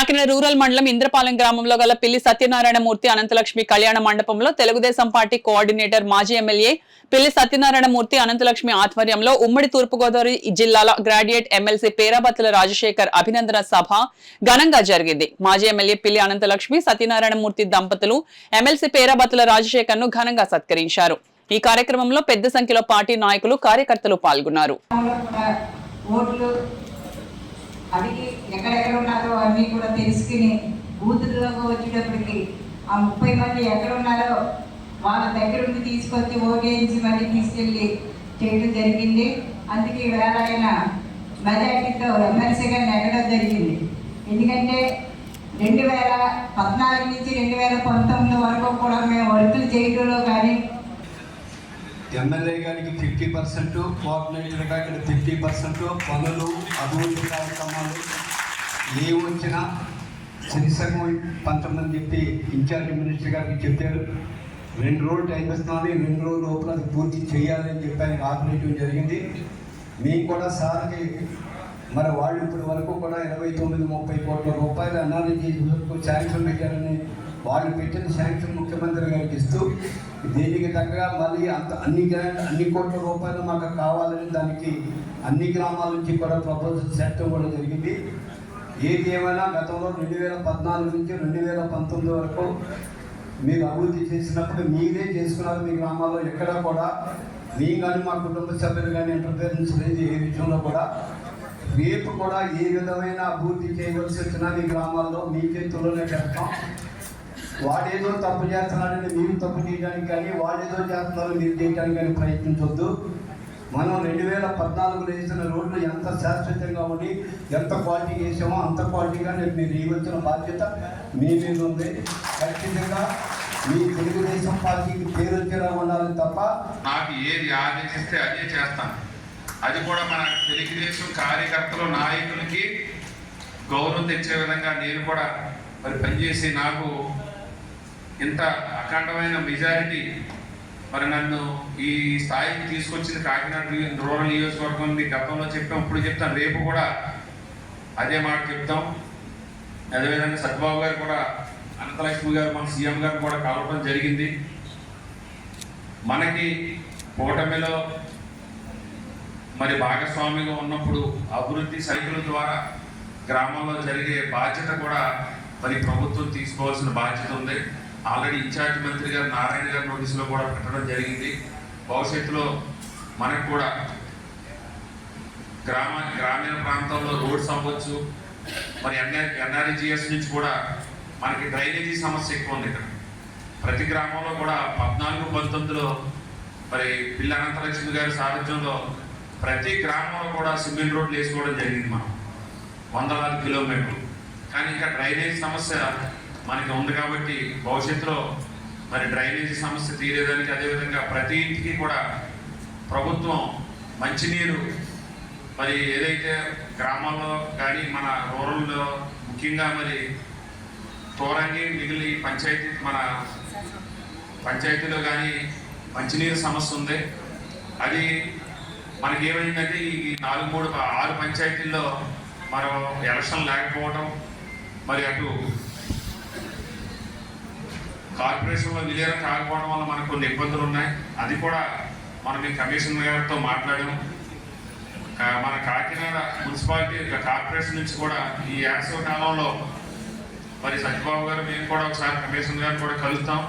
Kakinada rural మండలం ఇంద్రపాలెం గ్రామంలో గల పిల్లి సత్యనారాయణ మూర్తి అనంతలక్ష్మి కళ్యాణ మండపంలో తెలుగుదేశం పార్టీ కోఆర్డినేటర్ మాజీ ఎమ్మెల్యే పిల్లి సత్యనారాయణ మూర్తి అనంతలక్ష్మి ఆధ్వర్యంలో ఉమ్మడి తూర్పుగోదావరి జిల్లాల గ్రాడ్యుయేట్ ఎమ్మెల్సీ పేరాబత్తుల రాజశేఖర్ అభినందన సభ ఘనంగా జరిగింది. మాజీ ఎమ్మెల్యే పిల్లి అనంతలక్ష్మి సత్యనారాయణ మూర్తి దంపతులు ఎమ్మెల్సీ పేరాబత్తుల రాజశేఖర్ ను ఘనంగా సత్కరించారు. ఈ కార్యక్రమంలో పెద్ద సంఖ్యలో పార్టీ నాయకులు కార్యకర్తలు పాల్గొన్నారు. అడిగి ఎక్కడెక్కడ ఉన్నారో అన్నీ కూడా తెలుసుకుని బూతుల్లోకి వచ్చేటప్పటికి ఆ 30 మంది ఎక్కడ ఉన్నారో వాళ్ళ దగ్గర ఉండి తీసుకొచ్చి ఓటేయించి మళ్ళీ తీసుకెళ్ళి చేయడం జరిగింది. అందుకే ఈవేళ ఆయన మెజార్టీతో ఎమ్మెల్సీగా నెగ్గడం జరిగింది. ఎందుకంటే 2014 నుంచి 2019 వరకు కూడా మేము వర్కులు చేయడంలో కానీ ఎమ్మెల్యే గారికి 50%, కోఆర్డినేటర్ గారికి 50%, పనులు అభివృద్ధి కార్యక్రమాలు ఏ వచ్చినా శనిసగం పంచమని చెప్పి ఇన్ఛార్జ్ మినిస్టర్ గారికి చెప్పారు. 2 రోజులు టైం ఇస్తున్నాను, 2 రోజుల లోపల అది పూర్తి చేయాలని చెప్పి ఆయన ఆపరేటివ్ జరిగింది. మేము కూడా సార్కి మరి వాళ్ళు ఇప్పటి వరకు కూడా 29-30 కోట్ల రూపాయలు అనాలజీ శాంక్షన్ పెట్టారని వాళ్ళు పెట్టిన శాంక్షన్ ముఖ్యమంత్రి గారికి ఇస్తూ దీనికి తగ్గగా మళ్ళీ అన్ని కోట్ల రూపాయలు మాకు కావాలని దానికి అన్ని గ్రామాల నుంచి కూడా ప్రపోజల్ చేయడం కూడా జరిగింది. ఏది ఏమైనా గతంలో 2014 నుంచి 2019 వరకు మీరు అభివృద్ధి చేసినప్పుడు మీరే చేసుకున్నారు. మీ గ్రామాల్లో ఎక్కడ కూడా మేము కానీ మా కుటుంబ సభ్యులు కానీ ఎంటర్ప్రైజెన్స్ లేదు. ఏ విషయంలో కూడా రేపు కూడా ఏ విధమైన అభివృద్ధి చేయవలసి వచ్చినా మీ గ్రామాల్లో మీ చేతుల్లోనే పెడతాం. వాడేదో తప్పు చేస్తున్నాడని మీరు తప్పు చేయడానికి కానీ వాడేదో చేస్తున్నారో మీరు చేయడానికి కానీ ప్రయత్నించవద్దు. మనం 2014 వేసిన రోడ్లు ఎంత శాశ్వతంగా ఉండి ఎంత క్వాలిటీ వేసామో అంత క్వాలిటీగా మీరు ఇవ్వాల్సిన బాధ్యత మీ మీద ఉంది. ఖచ్చితంగా మీ తెలుగుదేశం పార్టీకి పేరు వచ్చేలా ఉండాలి తప్ప నాకు ఏది ఆదేశిస్తే అదే చేస్తాను. అది కూడా మన తెలుగుదేశం కార్యకర్తలు నాయకులకి గౌరవం తెచ్చే విధంగా నేను కూడా మరి పనిచేసి నాకు ఇంత అఖండమైన మెజారిటీ మరి నన్ను ఈ స్థాయికి తీసుకొచ్చింది కాకినాడ రూరల్ నియోజకవర్గం. గతంలో చెప్పాం, ఇప్పుడు చెప్తాను, రేపు కూడా అదే మాట చెప్తాం. అదేవిధంగా సత్యబాబు గారు కూడా అనంతలక్ష్మి గారు మన సీఎం గారు కూడా కలవడం జరిగింది. మనకి కూటమిలో మరి భాగస్వామిగా ఉన్నప్పుడు అభివృద్ధి సైకిల్ ద్వారా గ్రామంలో జరిగే బాధ్యత కూడా మరి ప్రభుత్వం తీసుకోవాల్సిన బాధ్యత ఉంది. ఆల్రెడీ ఇన్ఛార్జ్ మంత్రి గారు నారాయణ గారి నోటీసులో కూడా పెట్టడం జరిగింది. భవిష్యత్తులో మనకు కూడా గ్రామీణ ప్రాంతంలో రోడ్స్ అవ్వచ్చు, మరి ఎన్ఆర్ఈజీఎస్ నుంచి కూడా మనకి డ్రైనేజీ సమస్య ఎక్కువ ఉంది. ఇక్కడ ప్రతి గ్రామంలో కూడా 14-19లో మరి పిల్లి అనంతలక్ష్మి గారి సారథ్యంలో ప్రతి గ్రామంలో కూడా సిమెంట్ రోడ్లు వేసుకోవడం జరిగింది. మనం వందలాది కిలోమీటర్లు. కానీ ఇంకా డ్రైనేజ్ సమస్య మనకి ఉంది కాబట్టి భవిష్యత్తులో మరి డ్రైనేజీ సమస్య తీరేదానికి, అదేవిధంగా ప్రతి ఇంటికి కూడా ప్రభుత్వం మంచినీరు మరి ఏదైతే గ్రామాల్లో కానీ మన రూరల్లో ముఖ్యంగా మరి తోరంగి మిగిలి మన పంచాయతీలో కానీ మంచినీరు సమస్య ఉంది. అది మనకి ఏమైందంటే ఈ 6 పంచాయతీల్లో మనం ఎలక్షన్ లేకపోవడం, మరి అటు కార్పొరేషన్లో విలీనం కాకపోవడం వల్ల మనకు కొన్ని ఇబ్బందులు ఉన్నాయి. అది కూడా మనం ఈ కమిషనర్ గారితో మాట్లాడాము. మన కాకినాడ మున్సిపాలిటీ కార్పొరేషన్ నుంచి కూడా ఈ వేసవి కాలంలో మరి సత్యబాబు గారు మేము కూడా ఒకసారి కమిషనర్ గారు కూడా కలుస్తాం.